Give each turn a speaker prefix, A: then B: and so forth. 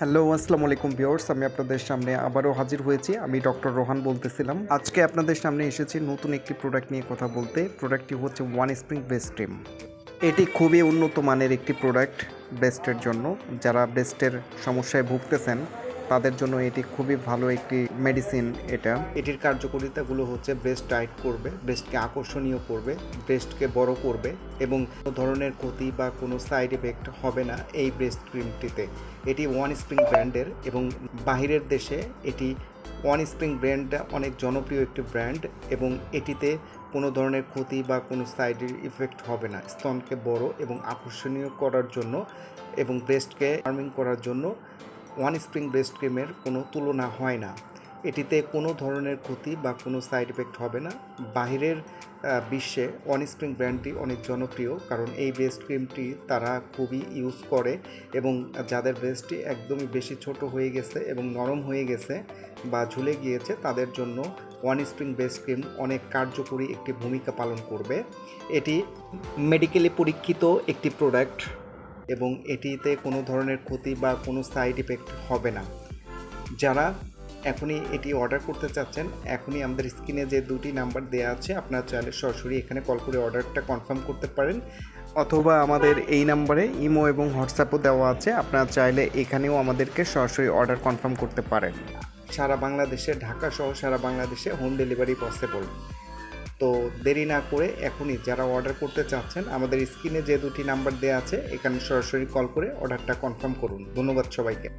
A: Hello, আসসালামু আলাইকুম viewers. আমি আপনাদের সামনে আবারও হাজির হয়েছি। আমি ডক্টর রোহান বলতেছিলাম। আজকে আপনাদের সামনে এসেছি নতুন একটি প্রোডাক্ট নিয়ে কথা বলতে। প্রোডাক্টটি হচ্ছে ওয়ান স্প্রিং ব্রেস্ট ক্রিম। এটি খুবই উন্নত মানের একটি প্রোডাক্ট ব্রেস্টের জন্য। যারা ব্রেস্টের সমস্যায় ভুগতেছেন তাদের জন্য এটি খুবই ভালো একটি মেডিসিন এটা। এটির কার্যকারিতাগুলো হচ্ছে ব্রেস্ট টাইট করবে, ব্রেস্টকে আকর্ষণীয় করবে, ব্রেস্টকে বড় করবে এবং কোনো ধরনের ক্ষতি বা কোনো সাইড এফেক্ট হবে না এই ব্রেস্ট ক্রিমটিতে। এটি ওয়ান স্প্রিং ব্র্যান্ডের এবং বাহিরের দেশে এটি ওয়ান স্প্রিং ব্র্যান্ডটা অনেক জনপ্রিয় একটি ব্র্যান্ড এবং এটিতে কোনো ধরনের ক্ষতি বা কোনো সাইড ইফেক্ট হবে না। স্তনকে বড় এবং আকর্ষণীয় করার জন্য এবং ব্রেস্টকে ফার্মিং করার জন্য ওয়ান স্প্রিং ব্রেস্ট ক্রিমের কোনো তুলনা হয় না। এটিতে কোনো ধরনের ক্ষতি বা কোনো সাইড এফেক্ট হবে না। বাহিরের বিশ্বে ওয়ান স্প্রিং ব্র্যান্ডটি অনেক জনপ্রিয়, কারণ এই ব্রেস্ট ক্রিমটি তারা খুবই ইউজ করে এবং যাদের ব্রেস্টটি একদমই বেশি ছোট হয়ে গেছে এবং নরম হয়ে গেছে বা ঝুলে গিয়েছে তাদের জন্য ওয়ান স্প্রিং ব্রেস্ট ক্রিম অনেক কার্যকরী একটি ভূমিকা পালন করবে। এটি মেডিকেলি পরীক্ষিত একটি প্রোডাক্ট এবং এটিতে কোনো ধরনের ক্ষতি বা কোনো সাইড ইফেক্ট হবে না। যারা এখনই এটি অর্ডার করতে চাচ্ছেন, এখনই আমাদের স্ক্রিনে যে দুটি নাম্বার দেওয়া আছে আপনারা চাইলে সরাসরি এখানে কল করে অর্ডারটা কনফার্ম করতে পারেন, অথবা আমাদের এই নাম্বারে ইমো এবং হোয়াটসঅ্যাপও দেওয়া আছে। আপনারা চাইলে এখানেও আমাদেরকে সরাসরি অর্ডার কনফার্ম করতে পারেন। সারা বাংলাদেশে, ঢাকা সহ সারা বাংলাদেশে হোম ডেলিভারি পসিবল। তো দেরি না করে এখনই যারা অর্ডার করতে চাচ্ছেন আমাদের স্ক্রিনে যে দুটি নাম্বার দেওয়া আছে এখানে সরাসরি কল করে অর্ডারটা কনফার্ম করুন। ধন্যবাদ সবাইকে।